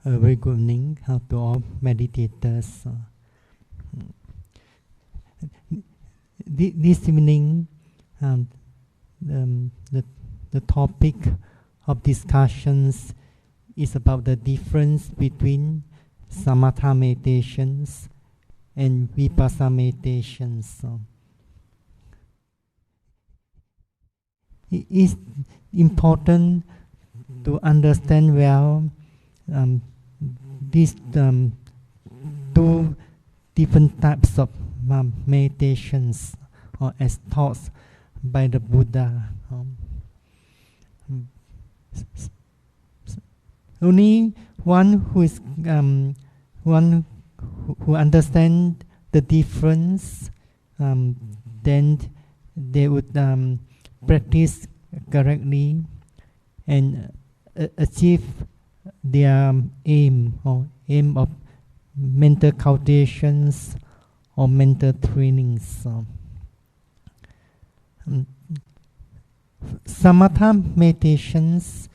A very good evening to all meditators. This evening, the topic of discussions is about the difference between Samatha meditations and Vipassana meditations. It is important to understand well these two different types of meditations, or as taught by the Buddha. Only one who is one who understands the difference, then they would practice correctly and achieve their aim of mental cultivations or mental trainings. Samatha meditations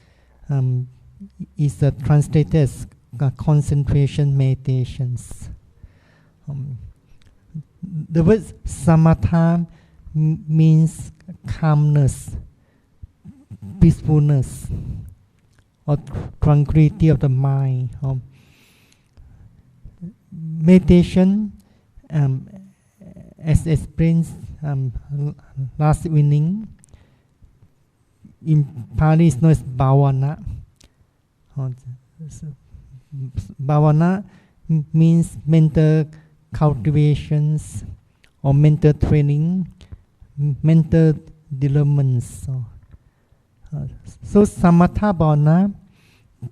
is translated as concentration meditations. The word Samatha means calmness, peacefulness, or tranquility of the mind. Meditation, as explained last evening, in Pali is known as bhavana. Bhavana means mental cultivations or mental training, mental developments. So Samatha bhavana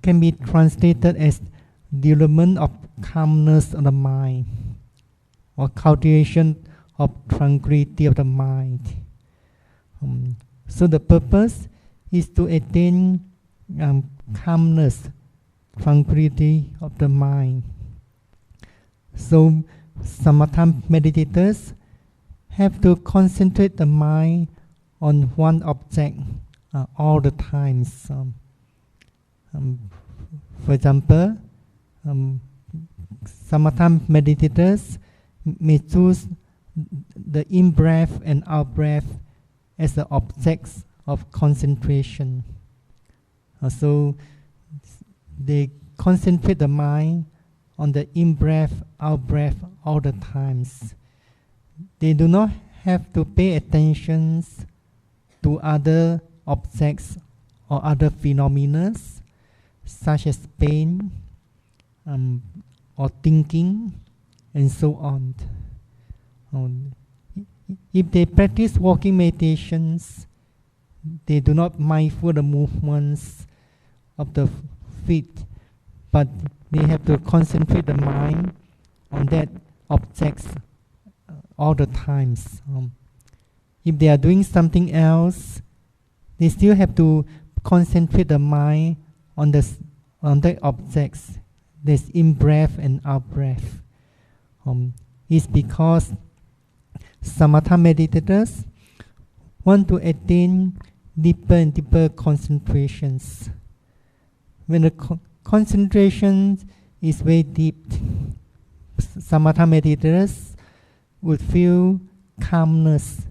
can be translated as development of calmness of the mind or cultivation of tranquility of the mind. So the purpose is to attain calmness, tranquility of the mind. So Samatha meditators have to concentrate the mind on one object all the times. For example, Samatha meditators may choose the in-breath and out-breath as the objects of concentration. So they concentrate the mind on the in-breath, out-breath all the times. They do not have to pay attention to other objects or other phenomena such as pain or thinking and so on. If they practice walking meditations, they do not mindful the movements of the feet, but they have to concentrate the mind on that objects all the times. If they are doing something else, they still have to concentrate the mind on the objects. There's in breath and out breath. It's because Samatha meditators want to attain deeper and deeper concentrations. When the concentration is very deep, Samatha meditators would feel calmness,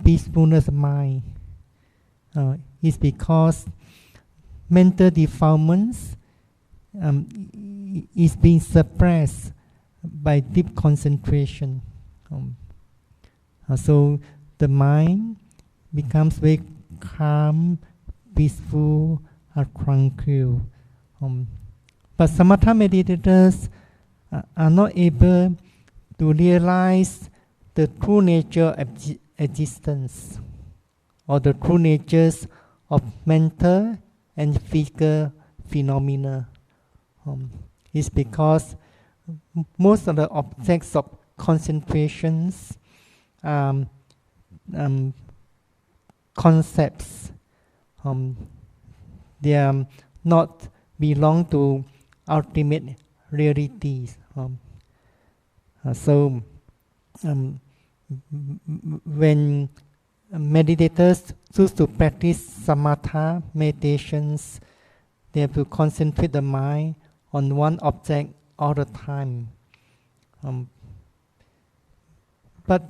peacefulness of mind. It's because mental defilements is being suppressed by deep concentration. So the mind becomes very calm, peaceful, tranquil. But Samatha meditators are not able to realize the true nature of existence or the true natures of mental and physical phenomena. It's because most of the objects of concentrations concepts. They are not belong to ultimate realities. So when meditators choose to practice Samatha meditations, they have to concentrate the mind on one object all the time. But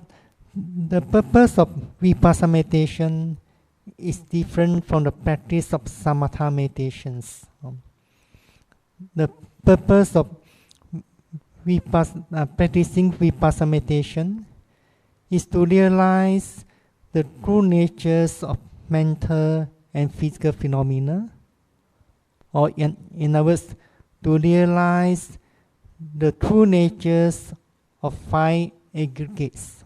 the purpose of Vipassana meditation is different from the practice of Samatha meditations. The purpose of practicing Vipassana meditation is to realize the true natures of mental and physical phenomena, or in other words, to realize the true natures of five aggregates.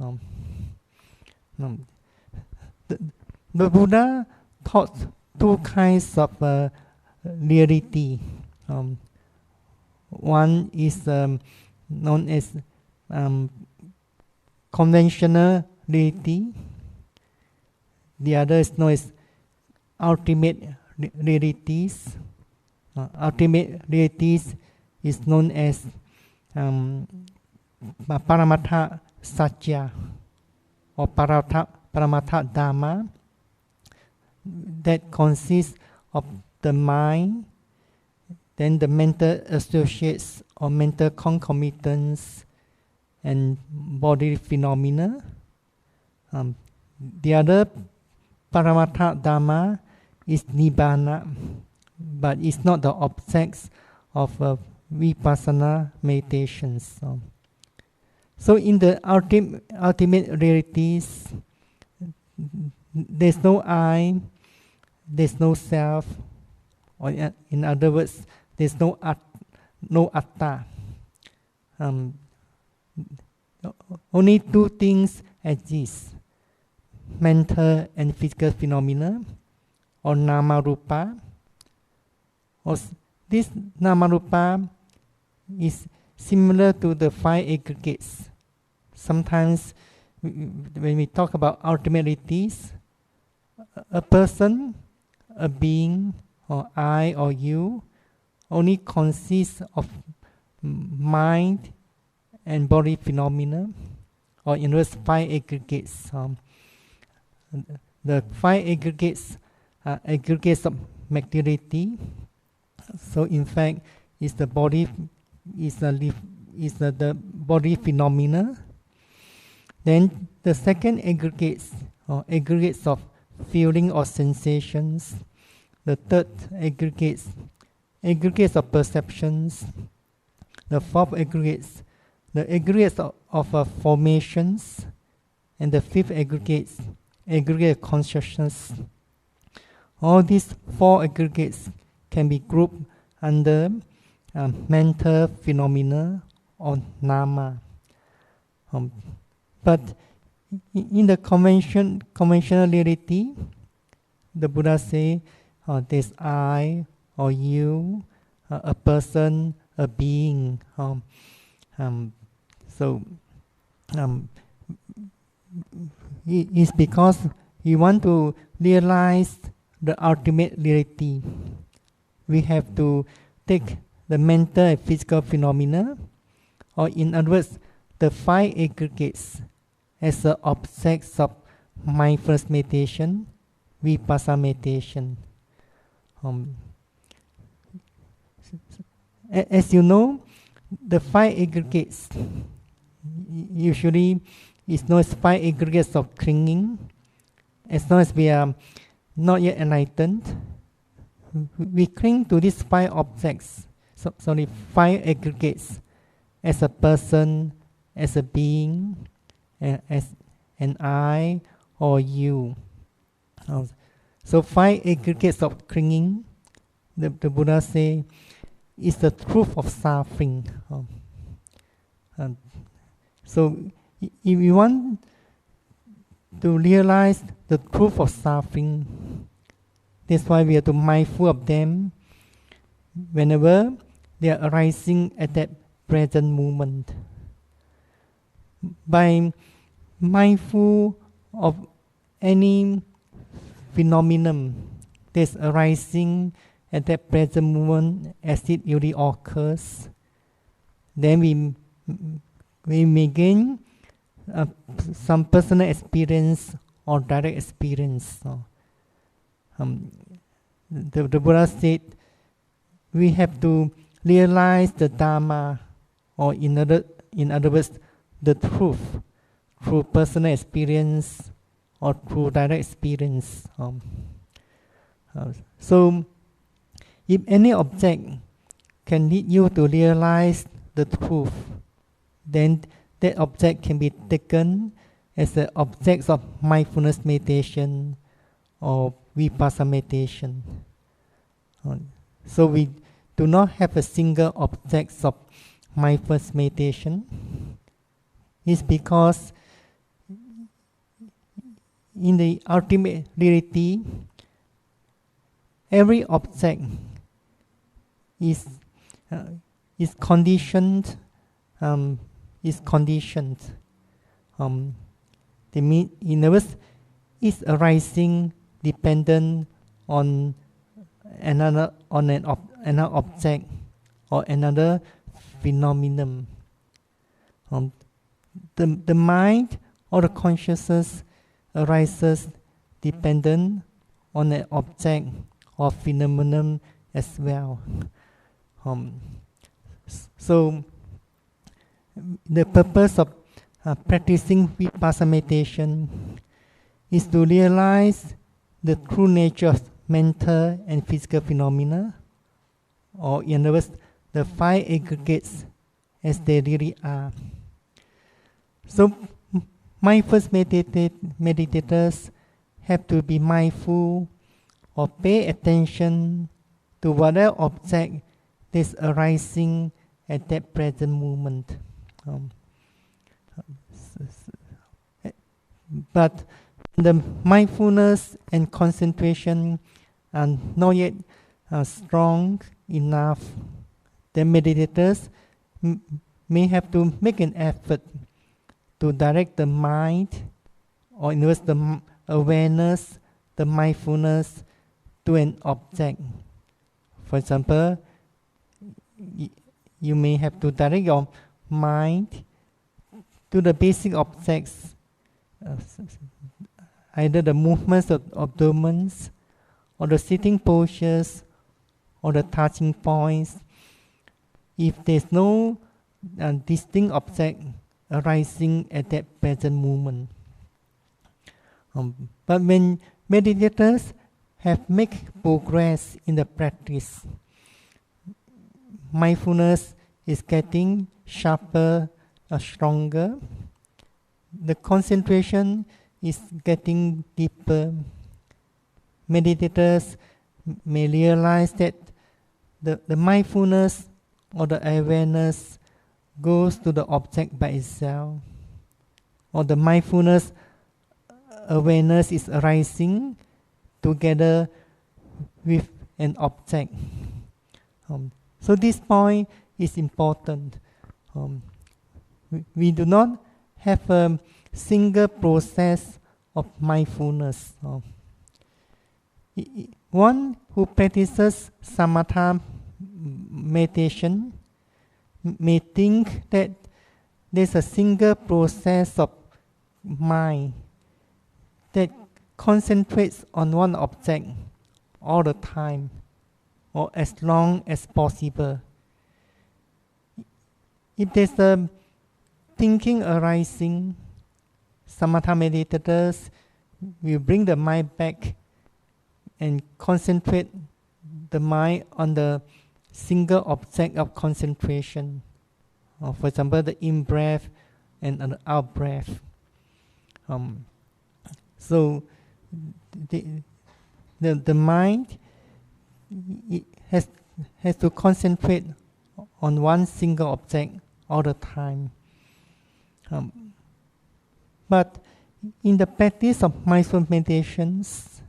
The Buddha taught two kinds of reality. One is known as conventional reality. The other is known as ultimate realities. Ultimate realities is known as Paramatha Satya or Paramatha Dharma, that consists of the mind, then the mental associates or mental concomitants and bodily phenomena. The other Paramatha Dharma is Nibbana, but it's not the objects of Vipassana meditations. So in the ultimate realities, there's no I, there's no self, or in other words, there's no atta. Only two things exist: mental and physical phenomena, or nama rupa. This nama rupa is similar to the five aggregates. Sometimes when we talk about ultimate realities, a person, a being, or I or you only consists of mind and body phenomena, or in other words, five aggregates. The five aggregates are aggregates of materiality. So in fact, it's the body, the body phenomena. Then the second aggregates, or aggregates of feeling or sensations. The third aggregates of perceptions. The fourth aggregates, the aggregates of formations. And the fifth aggregate of consciousness. All these four aggregates can be grouped under mental phenomena or nama. But in the conventional reality, the Buddha say there's I or you, a person, a being. It's because we want to realize the ultimate reality. We have to take the mental and physical phenomena, or in other words, the five aggregates, as the objects of mindfulness meditation, Vipassana meditation. As you know, the five aggregates usually is known as five aggregates of clinging. As long as we are not yet enlightened, we cling to these five objects, five aggregates, as a person, as a being, as an I or you. So five aggregates of clinging, the Buddha say, is the truth of suffering. So if we want to realize the truth of suffering, that's why we have to be mindful of them whenever they are arising at that present moment. By mindful of any phenomenon that's arising at that present moment as it usually occurs, then we may gain some personal experience or direct experience. The Buddha said we have to realize the Dharma, or in other words, the truth, through personal experience or through direct experience. So, if any object can lead you to realize the truth, then that object can be taken as the objects of mindfulness meditation or Vipassana meditation. So we do not have a single object of mindfulness meditation. It's because in the ultimate reality, every object is conditioned. In other words, is arising dependent on another object or another phenomenon. The mind or the consciousness arises dependent on an object or phenomenon as well. So the purpose of practicing Vipassana meditation is to realize the true nature of mental and physical phenomena, or in other words, the five aggregates as they really are. So mindfulness meditators have to be mindful or pay attention to whatever object is arising at that present moment. But the mindfulness and concentration are not yet strong enough. The meditators may have to make an effort to direct the mind, or in other words, the awareness, the mindfulness, to an object. For example, you may have to direct your mind to the basic objects, either the movements of abdomens, or the sitting postures, or the touching points. If there's no distinct object arising at that present moment. But when meditators have made progress in the practice, mindfulness is getting sharper or stronger. The concentration is getting deeper. Meditators may realize that the mindfulness or the awareness goes to the object by itself, or the mindfulness awareness is arising together with an object. So this point is important. We do not have a single process of mindfulness. One who practices Samatha meditation may think that there's a single process of mind that concentrates on one object all the time, or as long as possible. If there's a thinking arising, Samatha meditators will bring the mind back and concentrate the mind on the single object of concentration. For example, the in-breath and the out-breath. So the mind has to concentrate on one single object all the time. But in the practice of mindfulness meditations,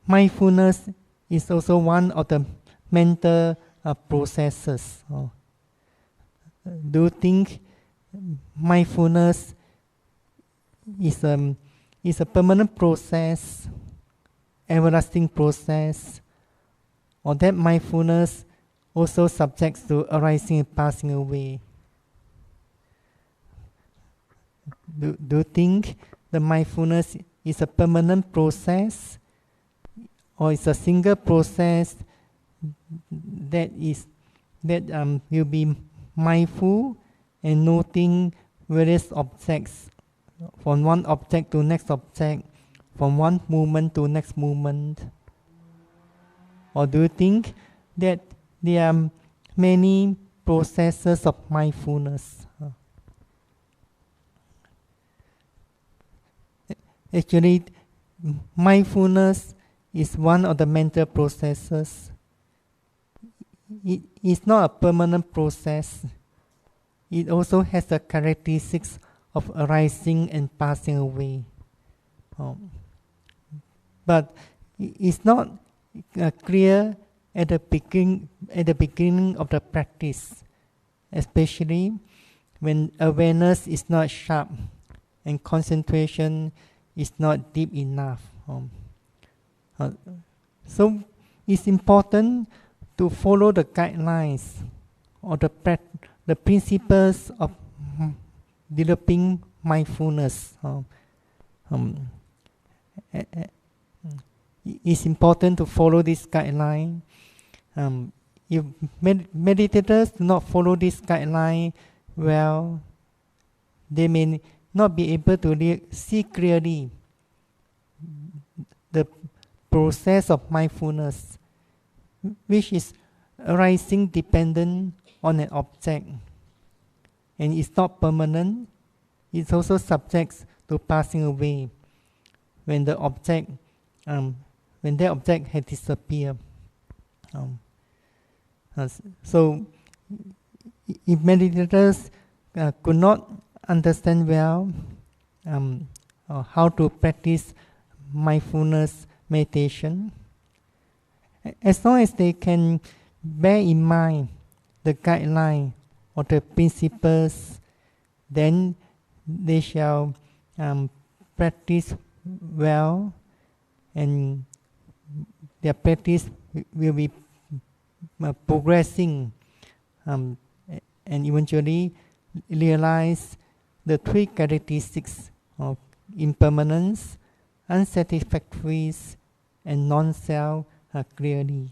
mindfulness is also one of the mental processes. Do you think mindfulness is a permanent process, everlasting process, or that mindfulness also subjects to arising and passing away? Do you think the mindfulness is a permanent process, or is a single process will be mindful and noting various objects, from one object to next object, from one movement to next movement? Or do you think that there are many processes of mindfulness? Actually, mindfulness is one of the mental processes. It is not a permanent process. It also has the characteristics of arising and passing away. But it's not clear at the beginning of the practice, especially when awareness is not sharp and concentration is not deep enough. So it's important to follow the guidelines or the principles of developing mindfulness. It's important to follow this guideline. If meditators do not follow this guideline well, they may not be able to see clearly the process of mindfulness, which is arising dependent on an object, and it's not permanent. It's also subject to passing away when the object has disappeared. So if meditators could not understand well how to practice mindfulness meditation, as long as they can bear in mind the guideline or the principles, then they shall practice well, and their practice will be progressing, and eventually realize the three characteristics of impermanence, unsatisfactoriness, and non-self clearly.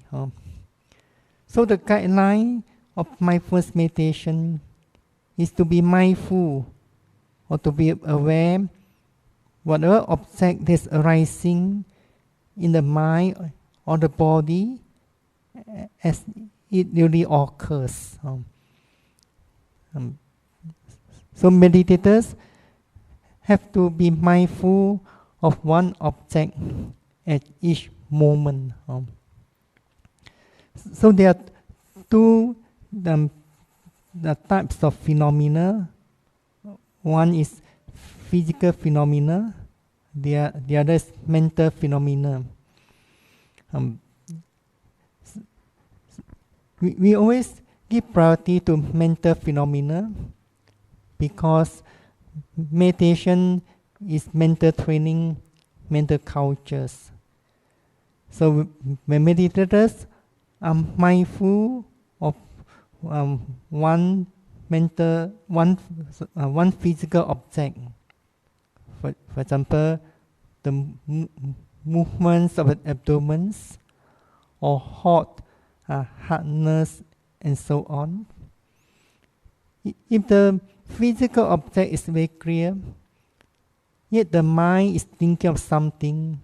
So the guideline of mindfulness meditation is to be mindful or to be aware whatever object is arising in the mind or the body as it really occurs. So meditators have to be mindful of one object at each moment. So there are two the types of phenomena. One is physical phenomena, the other is mental phenomena. We always give priority to mental phenomena because meditation is mental training, mental cultures. So when meditators are mindful of one physical object, for example, the movements of the abdomen, or hot, hardness, and so on. If the physical object is very clear, yet the mind is thinking of something,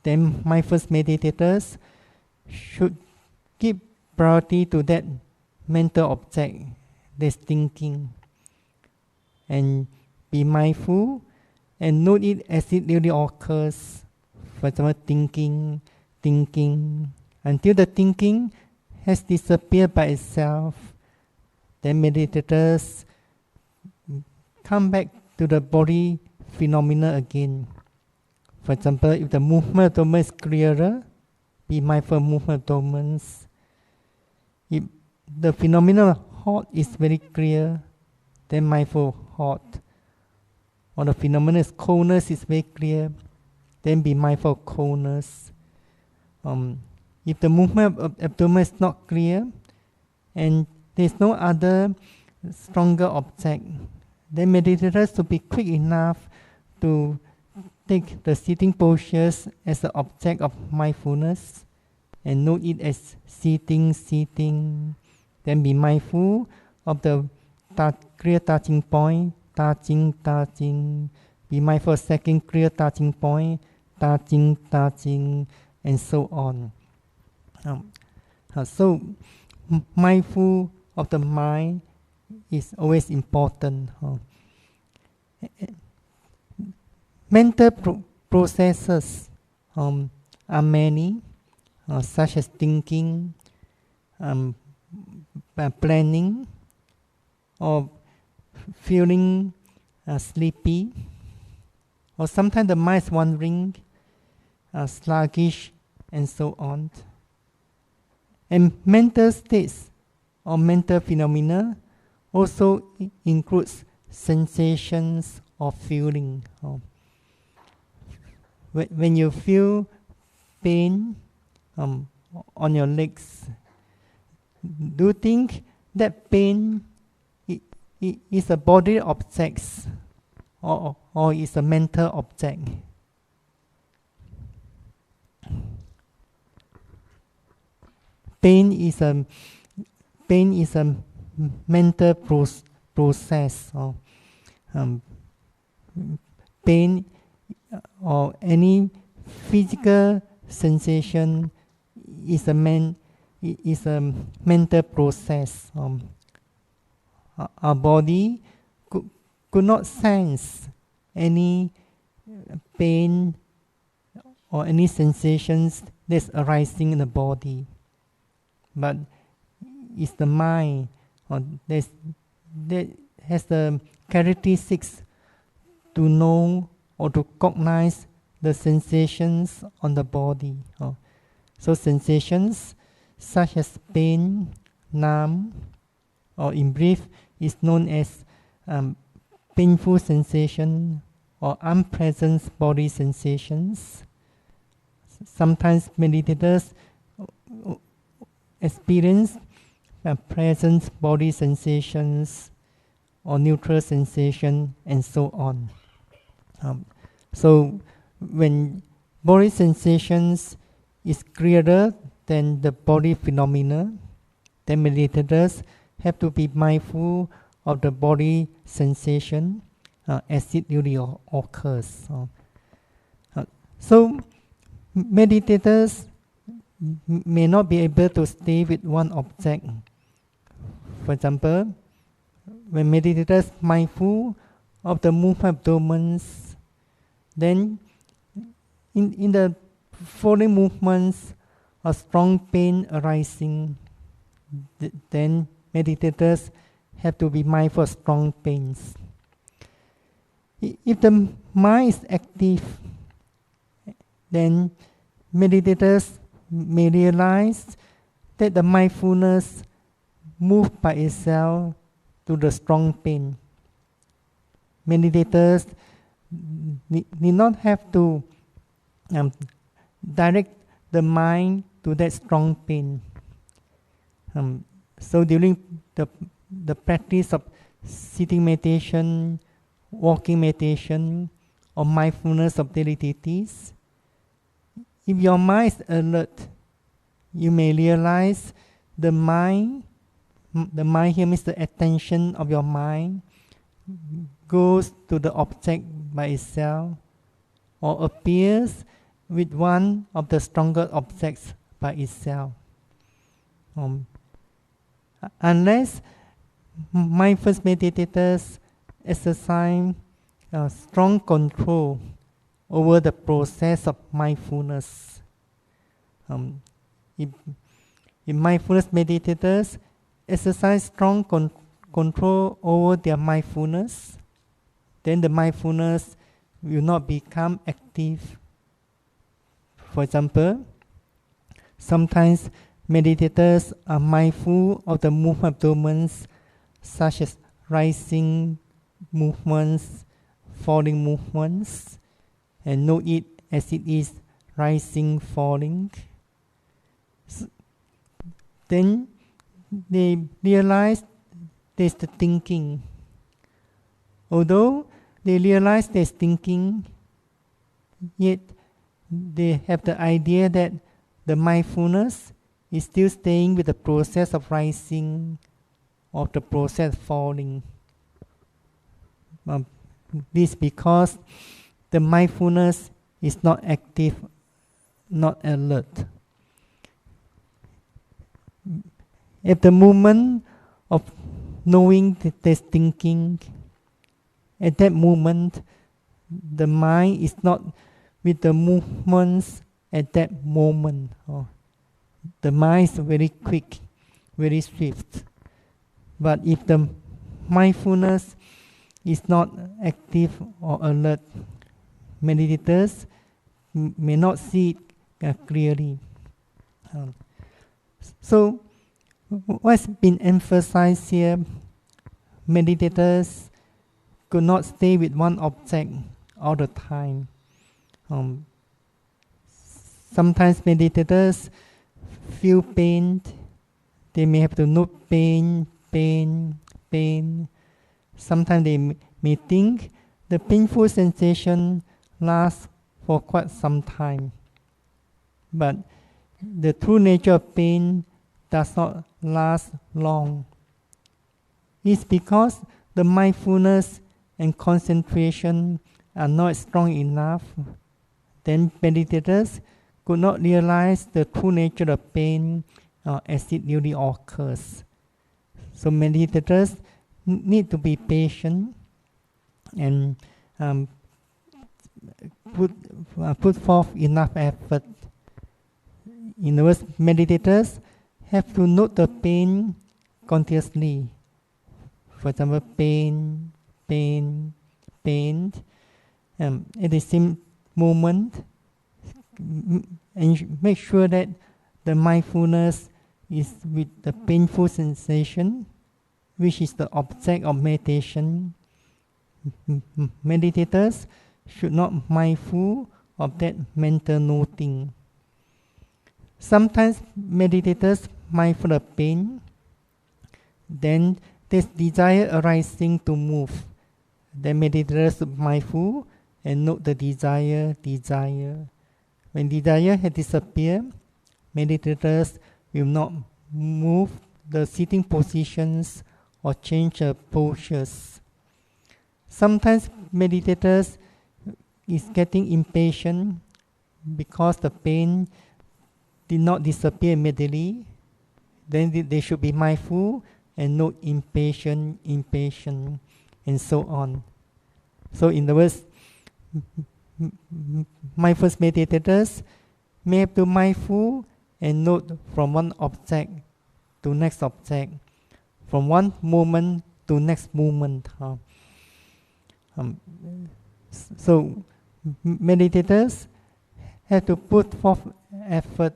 then mindfulness meditators should give priority to that mental object that's thinking, and be mindful and note it as it really occurs. For example, thinking, until the thinking has disappeared by itself. Then meditators come back to the body phenomena again. For example, if the movement of the abdomen is clearer, be mindful of movement of the abdomen. If the phenomenon of hot is very clear, then mindful of hot. Or the phenomenon of coldness is very clear, then be mindful of coldness. If the movement of the abdomen is not clear, and there is no other stronger object, then meditators to be quick enough to take the sitting postures as the object of mindfulness, and note it as sitting, sitting. Then be mindful of the clear touching point, touching, touching. Be mindful of second clear touching point, touching, touching, and so on. So mindful of the mind is always important. Mental processes are many, such as thinking, planning, or feeling sleepy, or sometimes the mind is wandering, sluggish, and so on. And mental states or mental phenomena also includes sensations or feeling. When you feel pain on your legs, do you think that pain is a body object or is a mental object? Pain is a mental process. Pain or any physical sensation is a mental process. Our body could not sense any pain or any sensations that's arising in the body, but it's the mind that has the characteristics to know or to recognize the sensations on the body. So sensations such as pain, numb, or in brief, is known as painful sensation or unpleasant body sensations. Sometimes meditators experience pleasant body sensations or neutral sensation, and so on. So when body sensations is clearer than the body phenomena, then meditators have to be mindful of the body sensation as it really occurs. So meditators may not be able to stay with one object. For example, when meditators mindful of the movement of abdomens, then in the following movements, a strong pain arising, then meditators have to be mindful of strong pains. If the mind is active, then meditators may realize that the mindfulness moves by itself to the strong pain. Meditators need not have to direct the mind to that strong pain. So during the practice of sitting meditation, walking meditation, or mindfulness of daily activities, if your mind is alert, you may realize the mind here means the attention of your mind goes to the object by itself or appears with one of the stronger objects by itself. Unless mindfulness meditators exercise strong control over the process of mindfulness. If mindfulness meditators exercise strong control over their mindfulness, then the mindfulness will not become active. For example, sometimes meditators are mindful of the movement of abdomens, such as rising movements, falling movements, and know it as it is rising, falling. Then they realize there's the thinking. Although they realize there's thinking, yet they have the idea that the mindfulness is still staying with the process of rising or the process of falling. This because the mindfulness is not active, not alert. At the moment of knowing that there's thinking, at that moment, the mind is not with the movements at that moment. The mind is very quick, very swift. But if the mindfulness is not active or alert, meditators may not see it clearly. So, what's been emphasized here, meditators could not stay with one object all the time. Sometimes meditators feel pain. They may have to note pain. Sometimes they may think the painful sensation lasts for quite some time. But the true nature of pain does not last long. It's because the mindfulness and concentration are not strong enough. Then meditators could not realize the true nature of pain as it really occurs. So meditators need to be patient and put forth enough effort. In other words, meditators have to note the pain continuously. For example, pain. At the same moment, and make sure that the mindfulness is with the painful sensation, which is the object of meditation. Meditators should not be mindful of that mental noting. Sometimes meditators mindful of pain, then there's desire arising to move. Then meditators should be mindful and note the desire. When desire has disappeared, meditators will not move the sitting positions or change the postures. Sometimes meditators is getting impatient because the pain did not disappear immediately. Then they should be mindful and note impatient, and so on. So in other words, mindful meditators may have to mindful and note from one object to next object, from one moment to next moment. So meditators have to put forth effort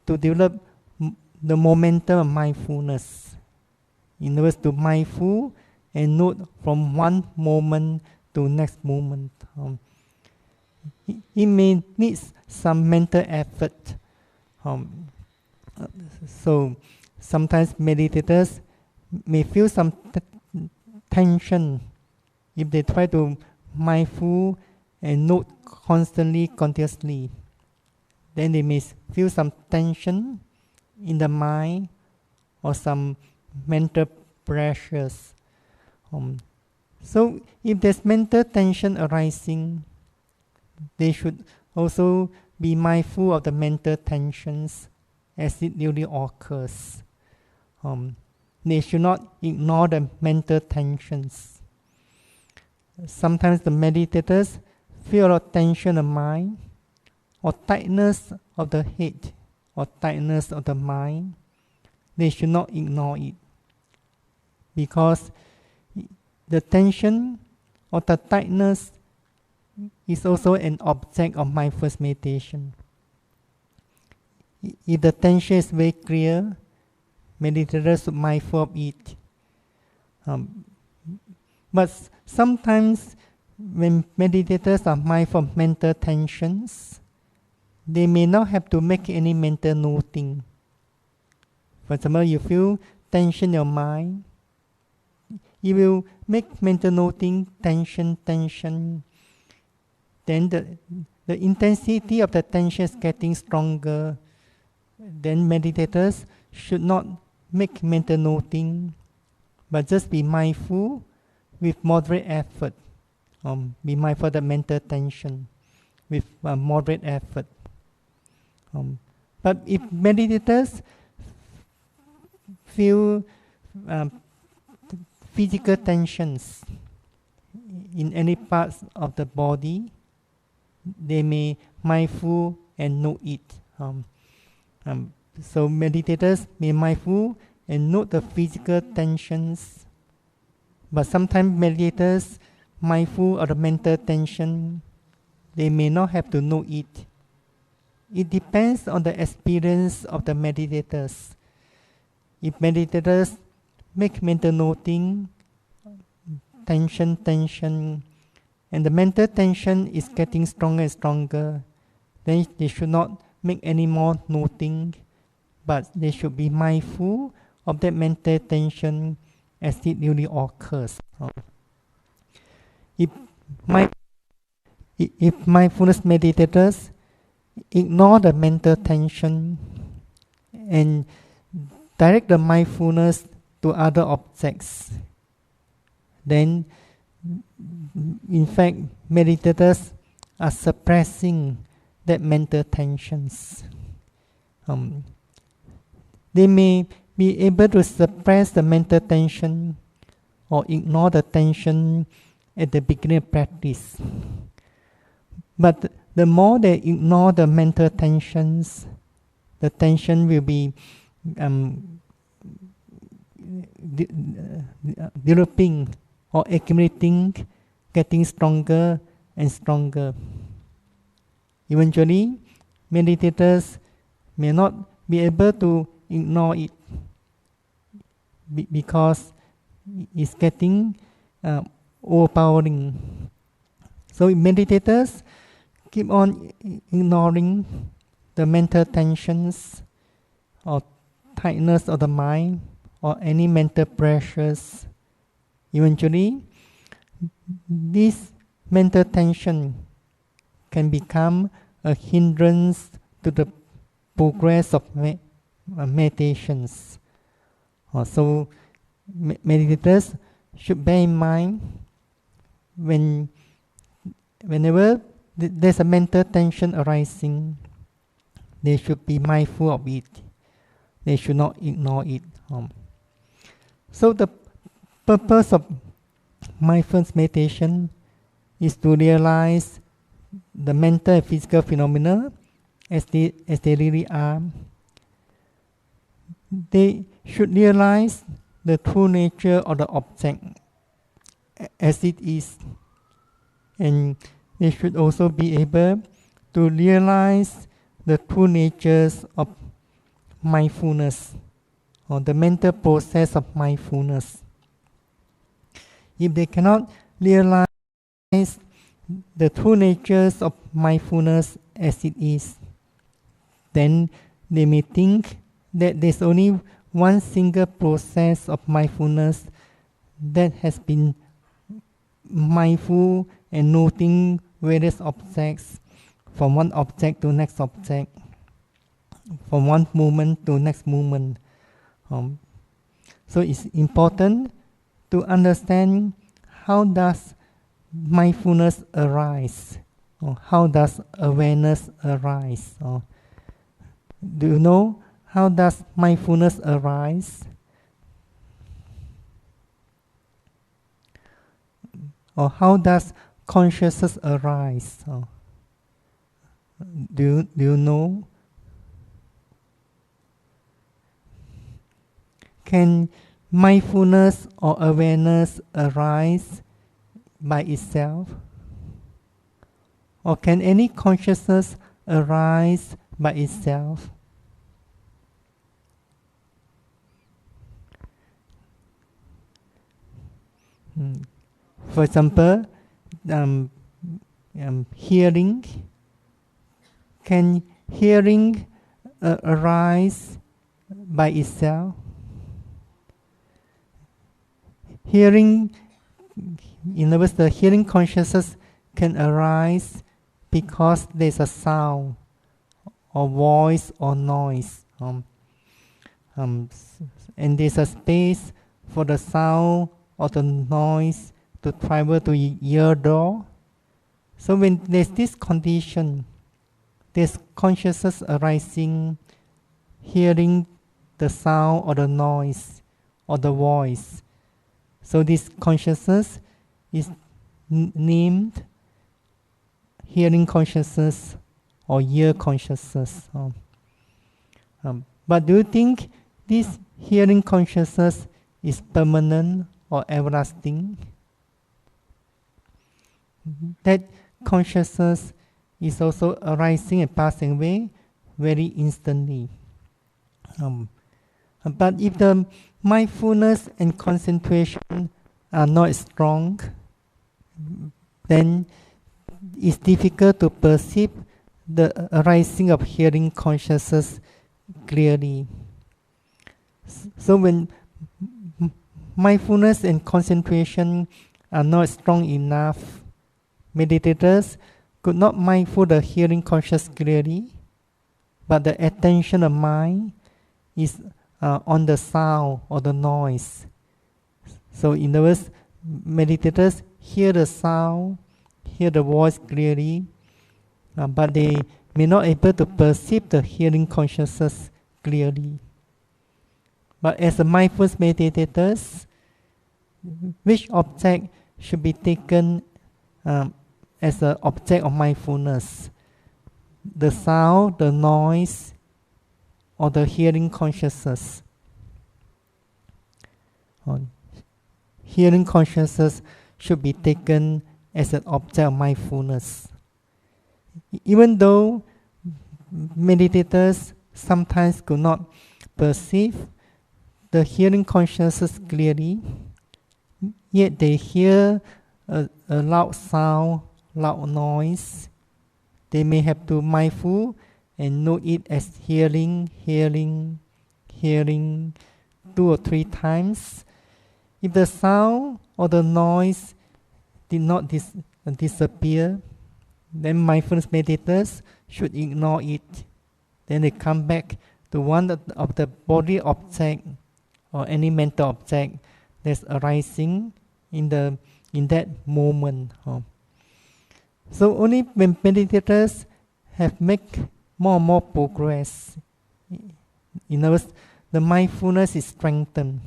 to develop the momentum of mindfulness. In other words, to mindful and note from one moment to next moment. It may need some mental effort. So sometimes meditators may feel some tension if they try to mindful and note constantly, continuously. Then they may feel some tension in the mind or some mental pressures. So if there's mental tension arising, they should also be mindful of the mental tensions as it really occurs. They should not ignore the mental tensions. Sometimes the meditators feel a lot of tension of mind or tightness of the head or tightness of the mind. They should not ignore it, because the tension or the tightness is also an object of mindfulness meditation. If the tension is very clear, meditators should be mindful of it. But sometimes when meditators are mindful of mental tensions, they may not have to make any mental noting. For example, you feel tension in your mind, you will make mental noting, tension. Then the the intensity of the tension is getting stronger, then meditators should not make mental noting, but just be mindful with moderate effort. Be mindful of the mental tension with moderate effort. But if meditators feel physical tensions in any parts of the body, they may mindful and note it. So meditators may mindful and note the physical tensions, but sometimes meditators mindful of the mental tension, they may not have to know it. It depends on the experience of the meditators. If meditators make mental noting, tension, and the mental tension is getting stronger and stronger, then they should not make any more noting, but they should be mindful of that mental tension as it really occurs. If mindfulness meditators ignore the mental tension and direct the mindfulness to other objects, then in fact meditators are suppressing that mental tensions. They may be able to suppress the mental tension or ignore the tension at the beginning of practice. But the more they ignore the mental tensions, the tension will be developing or accumulating, getting stronger and stronger. Eventually, meditators may not be able to ignore it because it's getting overpowering. So if meditators keep on ignoring the mental tensions or tightness of the mind or any mental pressures, eventually this mental tension can become a hindrance to the progress of meditations. So meditators should bear in mind whenever there's a mental tension arising, they should be mindful of it. They should not ignore it. So the purpose of mindfulness meditation is to realize the mental and physical phenomena as they really are. They should realize the true nature of the object as it is, and they should also be able to realize the true natures of mindfulness or the mental process of mindfulness. If they cannot realize the true natures of mindfulness as it is, then they may think that there's only one single process of mindfulness that has been mindful and noting various objects, from one object to next object, from one moment to next moment. So it's important to understand how does mindfulness arise, or how does awareness arise. Do you know how does mindfulness arise? Or how does consciousness arise? Do you know? Can mindfulness or awareness arise by itself? Or can any consciousness arise by itself? For example, hearing. Can hearing arise by itself? Hearing, in other words, the hearing consciousness can arise because there's a sound or voice or noise. And there's a space for the sound or the noise to travel to ear door. So when there's this condition, there's consciousness arising, hearing the sound or the noise or the voice. So this consciousness is named hearing consciousness or ear consciousness. But do you think this hearing consciousness is permanent or everlasting? That consciousness is also arising and passing away very instantly. But if the mindfulness and concentration are not strong, then it's difficult to perceive the arising of hearing consciousness clearly. So when mindfulness and concentration are not strong enough, meditators could not mindful the hearing conscious clearly, but the attention of mind is on the sound or the noise. So in other words, meditators hear the sound, hear the voice clearly, but they may not able to perceive the hearing consciousness clearly. But as a mindfulness meditators, which object should be taken as an object of mindfulness? The sound, the noise, or the hearing consciousness? Hearing consciousness should be taken as an object of mindfulness. Even though meditators sometimes could not perceive the hearing consciousness clearly, yet they hear a loud sound, loud noise. They may have to mindful and note it as hearing 2 or 3 times. If the sound or the noise did not disappear, then mindfulness meditators should ignore it. Then they come back to one of the body object or any mental object that's arising in that moment. So only when meditators have made more and more progress, in other words, the mindfulness is strengthened.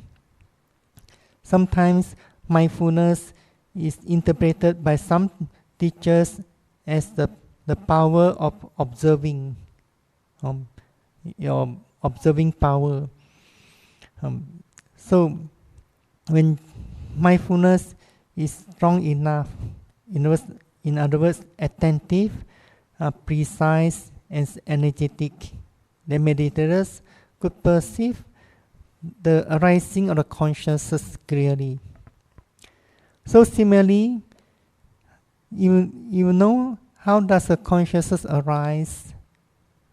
Sometimes mindfulness is interpreted by some teachers as the power of observing, your observing power. So when mindfulness is strong enough, in other words, attentive, precise, and energetic, the meditators could perceive the arising of the consciousness clearly. So similarly, you know how does a consciousness arise,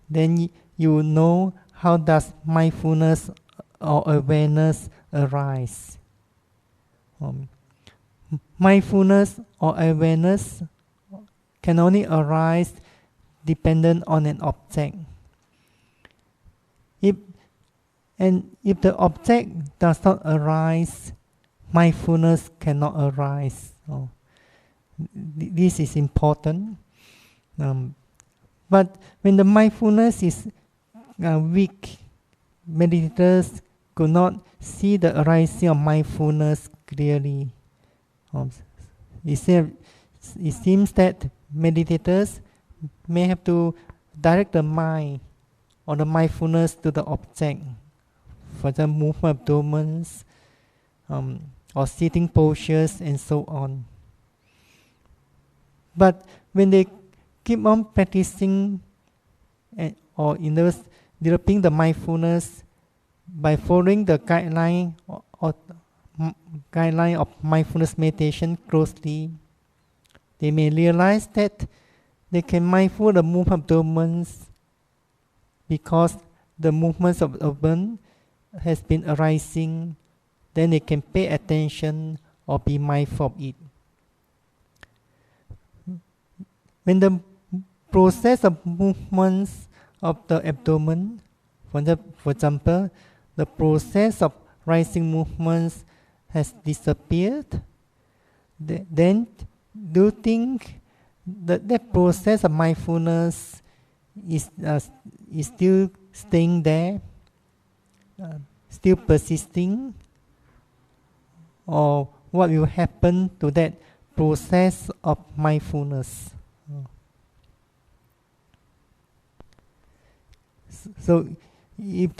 then you know how does mindfulness or awareness arise. Mindfulness or awareness can only arise dependent on an object. If the object does not arise, mindfulness cannot arise. This is important. But when the mindfulness is weak, meditators could not see the arising of mindfulness clearly. It seems that meditators may have to direct the mind or the mindfulness to the object. For example, movement of abdomens, or sitting postures, and so on. But when they keep on practicing, or in other words, developing the mindfulness by following the guideline of mindfulness meditation closely, they may realize that they can mindful the movement of abdomens because the movements of abdomen has been arising. Then they can pay attention or be mindful of it. When the process of movements of the abdomen, for example, the process of rising movements has disappeared, then do you think that process of mindfulness is still staying there, still persisting, or what will happen to that process of mindfulness? So, if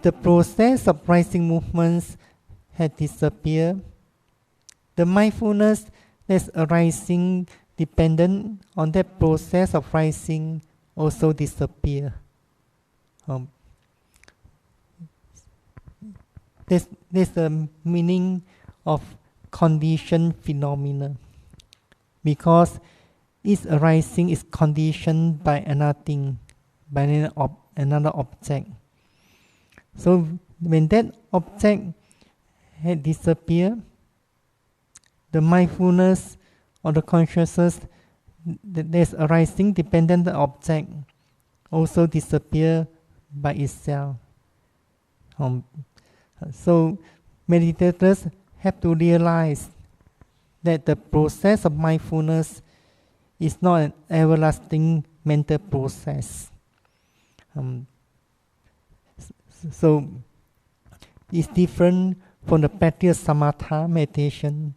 the process of rising movements had disappeared, the mindfulness that's arising dependent on that process of rising also disappear. That's the meaning of conditioned phenomena, because its arising is conditioned by another thing, by another object. So when that object had disappeared, the mindfulness or the consciousness that's arising dependent on the object also disappear by itself. So meditators have to realize that the process of mindfulness is not an everlasting mental process. So it's different from the practice of Samatha meditation.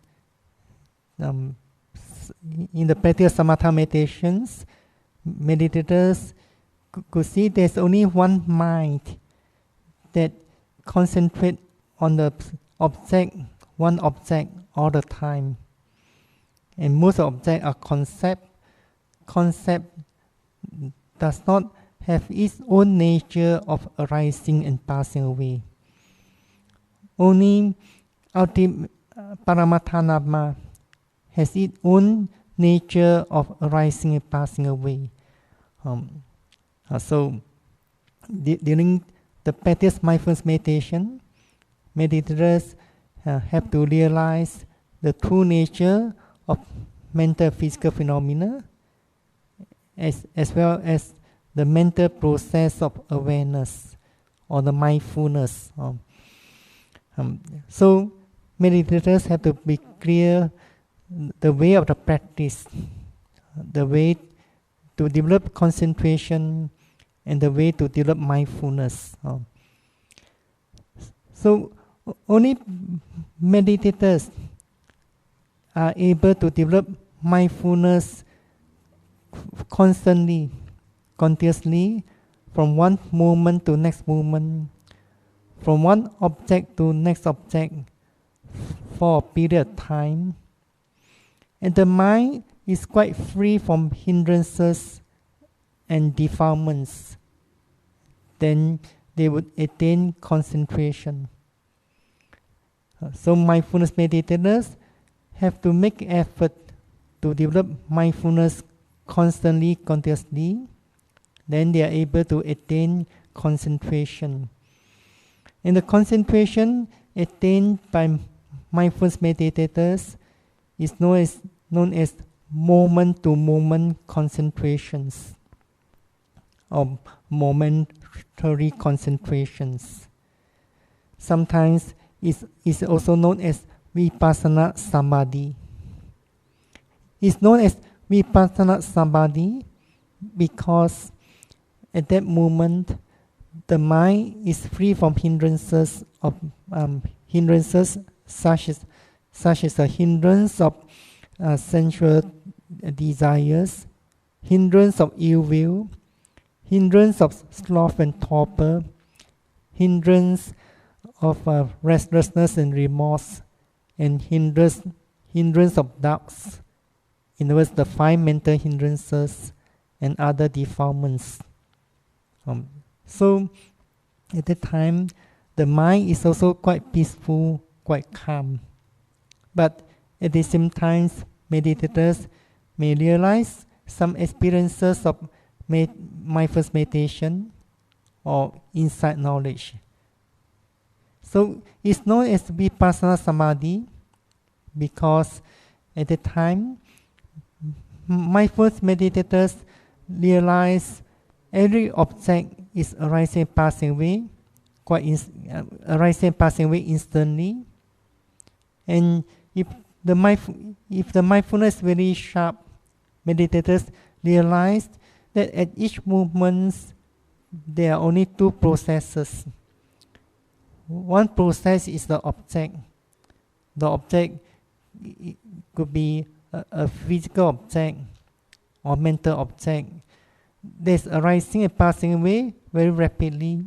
In the practice of Samatha meditations, meditators could see there's only one mind that concentrates on the object, one object all the time. And most objects are concept. Concept does not have its own nature of arising and passing away. Only ultimate Paramathanama has its own nature of arising and passing away. So during the practice mindfulness meditation, meditators have to realize the true nature of mental physical phenomena, as well as the mental process of awareness or the mindfulness. So meditators have to be clear the way of the practice, the way to develop concentration, and the way to develop mindfulness. So only meditators are able to develop mindfulness constantly, continuously, from one moment to next moment, from one object to next object, for a period of time. And the mind is quite free from hindrances and defilements. Then they would attain concentration. So mindfulness meditators have to make effort to develop mindfulness constantly, continuously. Then they are able to attain concentration. And the concentration attained by mindfulness meditators is known as moment-to-moment concentrations, or momentary concentrations. Sometimes it's also known as Vipassana Samadhi. It's known as Vipassana Samadhi because at that moment the mind is free from hindrances such as the hindrance of sensual desires, hindrance of ill will, hindrance of sloth and torpor, hindrance of restlessness and remorse, and hindrance of doubts. In other words, the 5 mental hindrances and other defilements. So at that time, the mind is also quite peaceful, quite calm. But at the same time, meditators may realize some experiences of mindfulness meditation or insight knowledge. So it's known as Vipassana Samadhi because at the time, mindfulness meditators realize every object is arising, passing away, arising, passing away instantly. And if the mindfulness is very sharp, meditators realize that at each movement there are only two processes. One process is the object. The object could be a physical object or mental object that's arising and passing away very rapidly.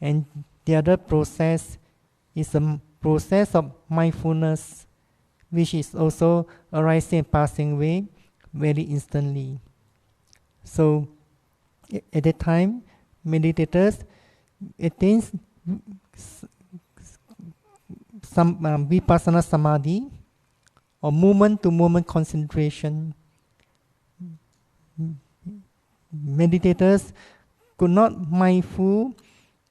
And the other process is a process of mindfulness, which is also arising and passing away very instantly. So at that time, meditators attain some Vipassana Samadhi or moment-to-moment concentration. Meditators could not mindful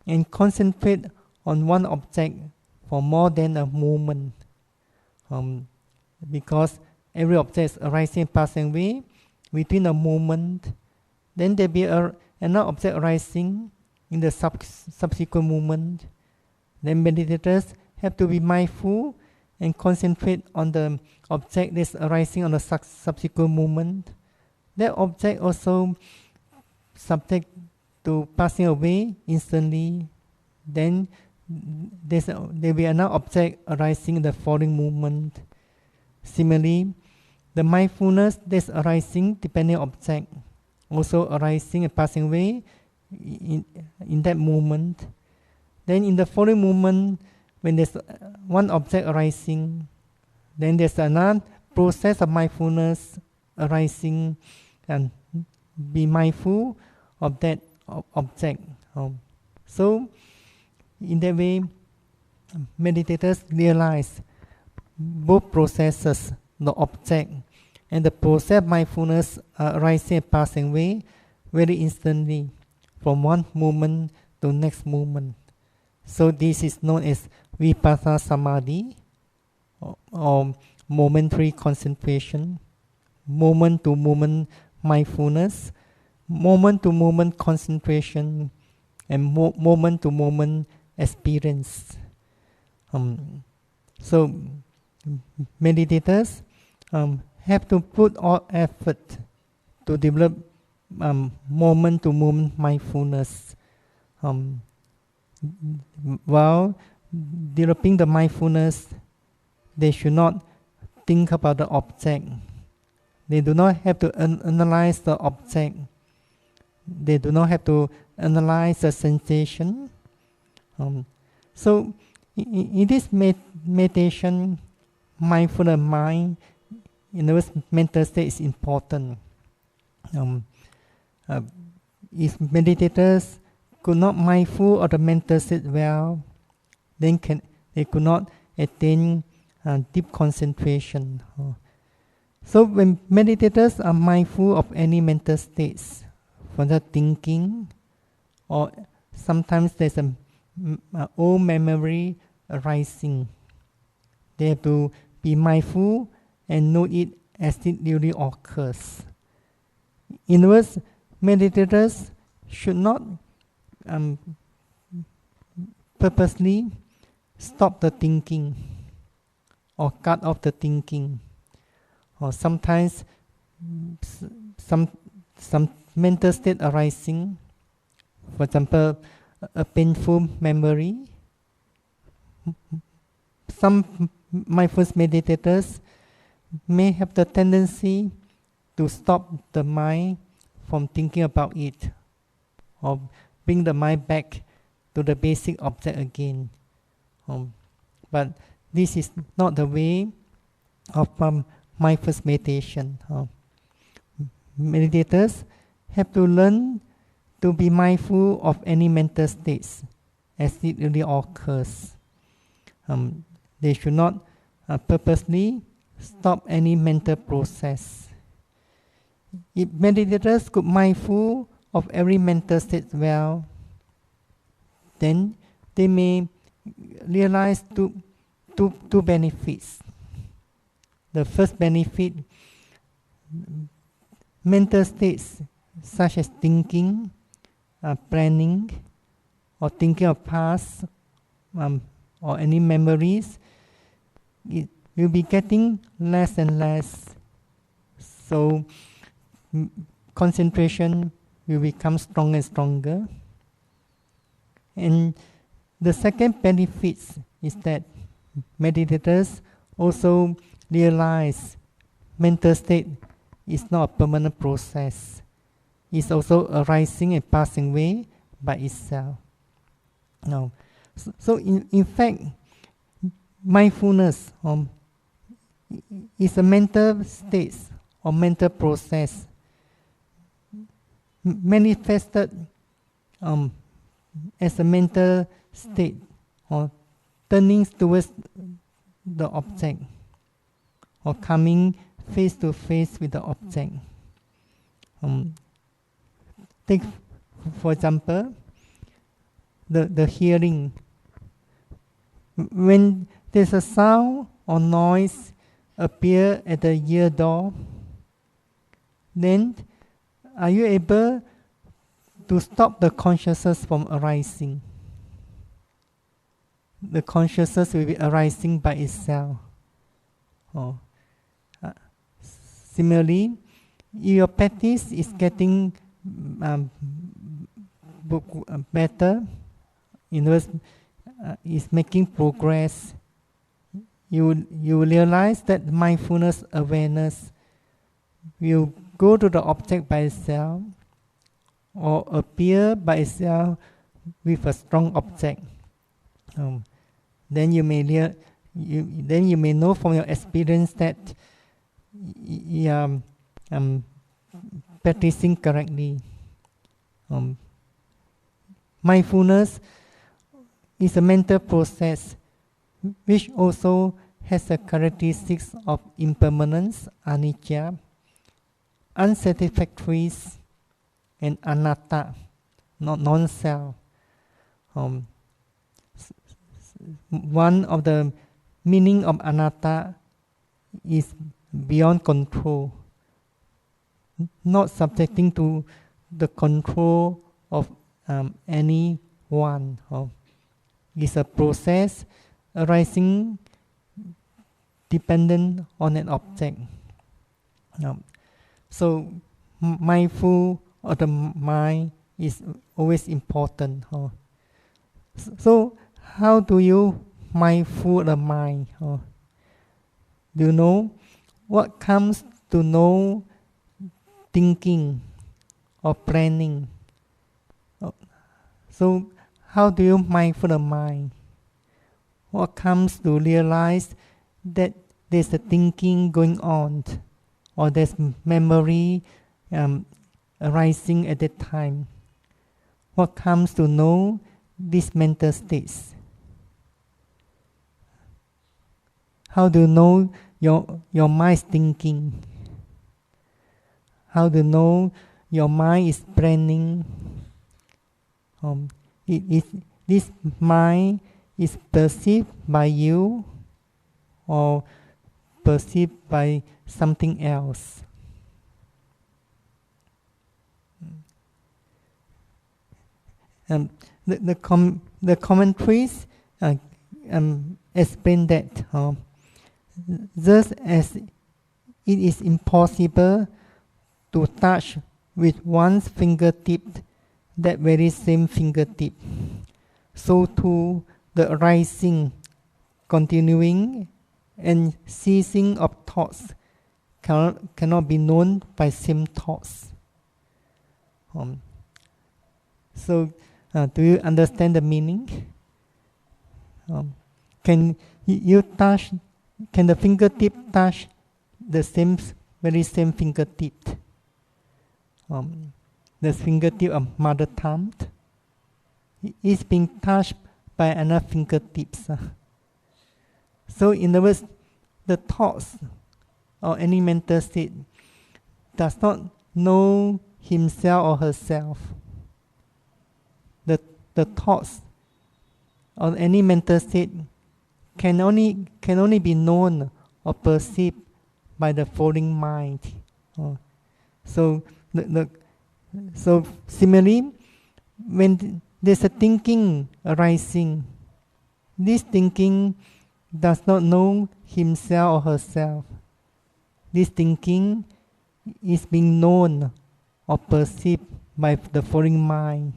and concentrate on one object for more than a moment, because every object is arising and passing away within a moment. Then there be another object arising in the subsequent moment. Then meditators have to be mindful and concentrate on the object that's arising on the subsequent moment. That object also subject to passing away instantly. Then there will be another object arising in the following moment. Similarly, the mindfulness that's arising depending on object also arising and passing away in that moment. Then in the following moment, when there's one object arising, then there's another process of mindfulness arising, and be mindful of that object. So in that way, meditators realize both processes, the object and the process of mindfulness arising and passing away very instantly from one moment to next moment. So this is known as Vipassana Samadhi, or momentary concentration, moment-to-moment mindfulness, moment-to-moment concentration, and moment-to-moment experience. So meditators have to put all effort to develop moment-to-moment mindfulness. While developing the mindfulness, they should not think about the object. They do not have to analyze the object. They do not have to analyze the sensation. So in this meditation, mindful mind, in other words, mental state is important. If meditators could not mindful of the mental state well, then they could not attain deep concentration. So when meditators are mindful of any mental states, for the thinking, or sometimes there's an old memory arising, they have to be mindful and know it as it really occurs. In other words, meditators should not purposely stop the thinking or cut off the thinking. Or sometimes some mental state arising, for example, a painful memory. Some mindfulness meditators may have the tendency to stop the mind from thinking about it, or bring the mind back to the basic object again. But this is not the way of mindfulness meditation. Meditators have to learn to be mindful of any mental states as it really occurs. They should not purposely stop any mental process. If meditators could mindful of every mental state well, then they may realize two benefits. The first benefit, mental states such as thinking, planning, or thinking of past, or any memories, it will be getting less and less. So concentration will become stronger and stronger. And the second benefit is that meditators also realize mental state is not a permanent process. It's also arising and passing away by itself. No. So in fact, mindfulness is a mental state or mental process manifested as a mental state or turning towards the object or coming face to face with the object. Take, for example, the hearing. When there's a sound or noise appear at the ear door, then are you able to stop the consciousness from arising? The consciousness will be arising by itself. Similarly, your practice is getting better, in other words, is making progress. You realize that mindfulness awareness will go to the object by itself or appear by itself with a strong object. Then you may know from your experience that you are practicing correctly. Mindfulness is a mental process which also has the characteristics of impermanence, anicca, unsatisfactoriness, and anatta, not non-self. One of the meaning of anatta is beyond control, not subjecting to the control of anyone. It's a process arising dependent on an object. So mindful of the mind is always important. So how do you mindful the mind? Do you know what comes to know thinking or planning? So how do you mindful the mind? What comes to realize that there's a thinking going on, or there's memory arising at that time? What comes to know these mental states? How do you know your mind is thinking? How do you know your mind is planning? This mind is perceived by you or perceived by something else. The commentaries explain that just as it is impossible to touch with one's fingertip that very same fingertip, so too the arising, continuing, and ceasing of thoughts cannot be known by same thoughts. So, do you understand the meaning? Can the fingertip touch the very same fingertip? The fingertip of mother tongue is being touched by another fingertips. So in other words, the thoughts or any mental state does not know himself or herself. The thoughts or any mental state can only be known or perceived by the following mind. So So similarly, when there's a thinking arising, this thinking does not know himself or herself. This thinking is being known or perceived by the foreign mind.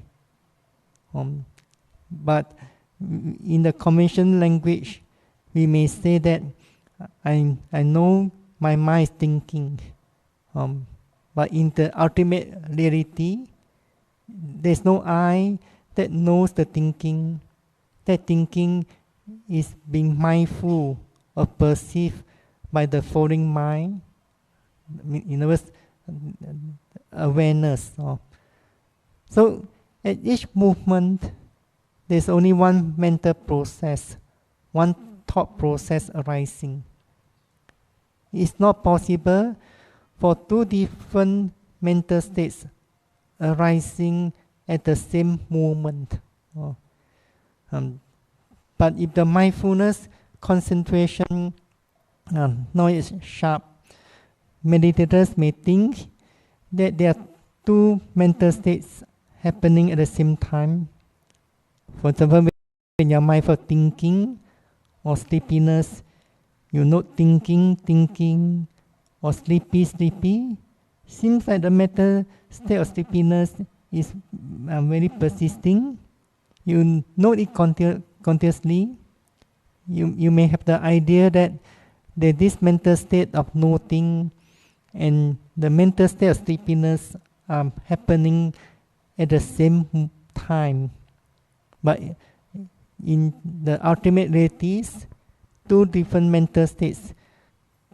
But in the conventional language, we may say that I know my mind is thinking. But in the ultimate reality, there's no I that knows the thinking. That thinking is being mindful or perceived by the foreign mind. In other words, awareness. So at each movement, there's only one mental process, one thought process arising. It's not possible for two different mental states arising at the same moment. But if the mindfulness concentration not is sharp, meditators may think that there are two mental states happening at the same time. For example, when you're mindful of thinking or sleepiness, you note thinking, or sleepy. Seems like the mental state of sleepiness is very persisting. You note it continuously. You may have the idea that this mental state of noting and the mental state of sleepiness are happening at the same time. But in the ultimate realities, two different mental states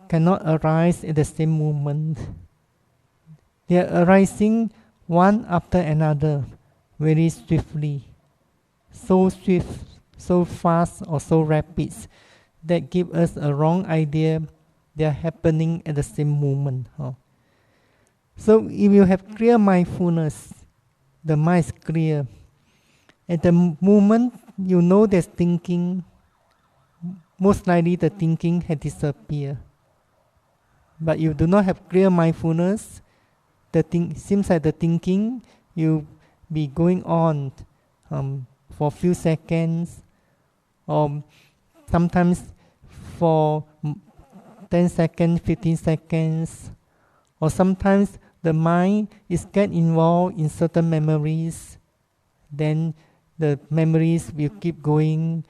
cannot arise at the same moment. They are arising one after another, very swiftly. So swift, so fast, or so rapid that give us a wrong idea they are happening at the same moment. So if you have clear mindfulness, the mind is clear. At the moment you know there's thinking, most likely the thinking has disappeared. But you do not have clear mindfulness, seems like the thinking you be going on for a few seconds, or sometimes for 10 seconds, 15 seconds, or sometimes the mind is get involved in certain memories, then the memories will keep going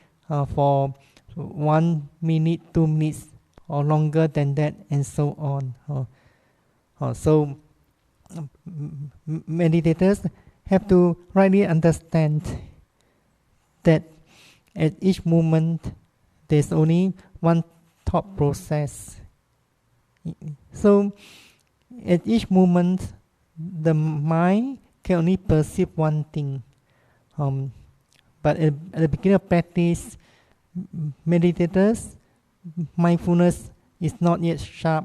for 1 minute, 2 minutes, or longer than that, and so on. So meditators have to rightly understand that at each moment there's only one thought process. So at each moment the mind can only perceive one thing. But at the beginning of practice, meditators, mindfulness is not yet sharp.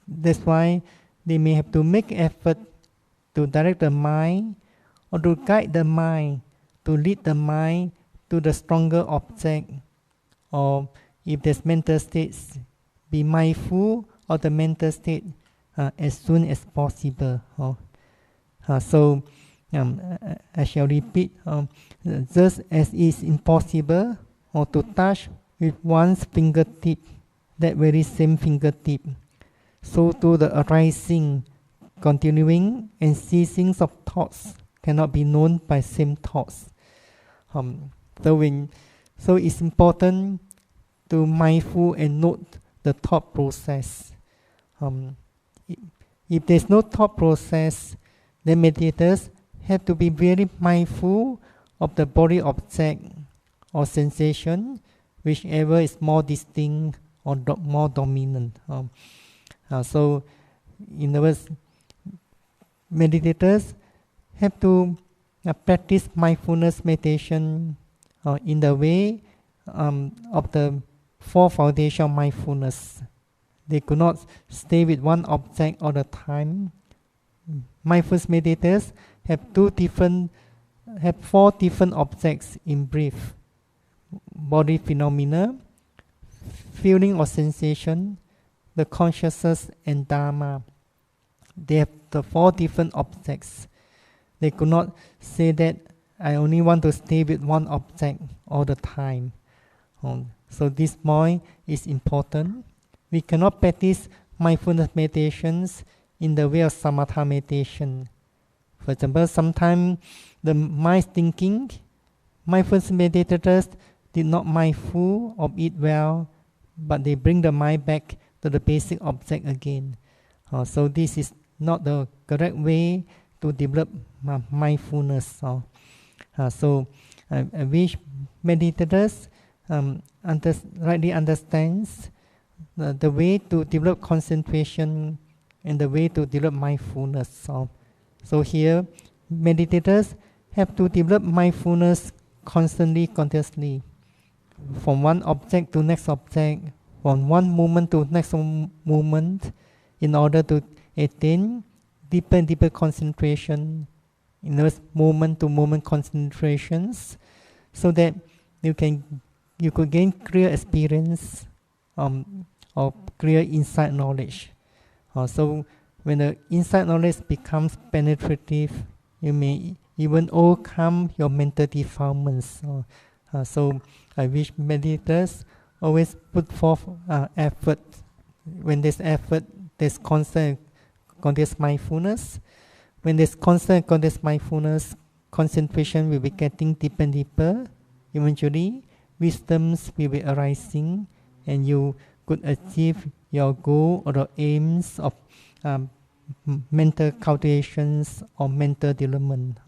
That's why they may have to make effort to direct the mind or to guide the mind, to lead the mind to the stronger object. Or if there's mental states, be mindful of the mental state as soon as possible. So I shall repeat, just as it is impossible to touch with one's fingertip, that very same fingertip, so too the arising, continuing, and ceasing of thoughts cannot be known by same thoughts. So it's important to mindful and note the thought process. If there's no thought process, then meditators have to be very mindful of the body object or sensation, whichever is more distinct or more dominant. So, in other words, meditators have to practice mindfulness meditation in the way of the four foundations of mindfulness. They could not stay with one object all the time. Mindfulness meditators have four different objects in brief: body phenomena, feeling or sensation, the consciousness, and Dharma. They have the 4 different objects. They could not say that I only want to stay with one object all the time. So this point is important. We cannot practice mindfulness meditations in the way of Samatha meditation. For example, sometimes the mind thinking, mindfulness meditators did not mindful of it well, but they bring the mind back to the basic object again. So this is not the correct way to develop mindfulness. So I wish meditators rightly understands the way to develop concentration and the way to develop mindfulness. So here, meditators have to develop mindfulness constantly, continuously, from one object to next object, from one moment to next moment, in order to attain deeper and deeper concentration, in those moment-to-moment concentrations, so that you could gain clear experience or clear insight knowledge. So when the insight knowledge becomes penetrative, you may even overcome your mental defilements. So I wish meditators always put forth effort. When there's effort, there's constant continuous mindfulness. When there's constant continuous mindfulness, concentration will be getting deeper and deeper. Eventually, wisdoms will be arising, and you could achieve your goal or the aims of mental cultivations or mental development.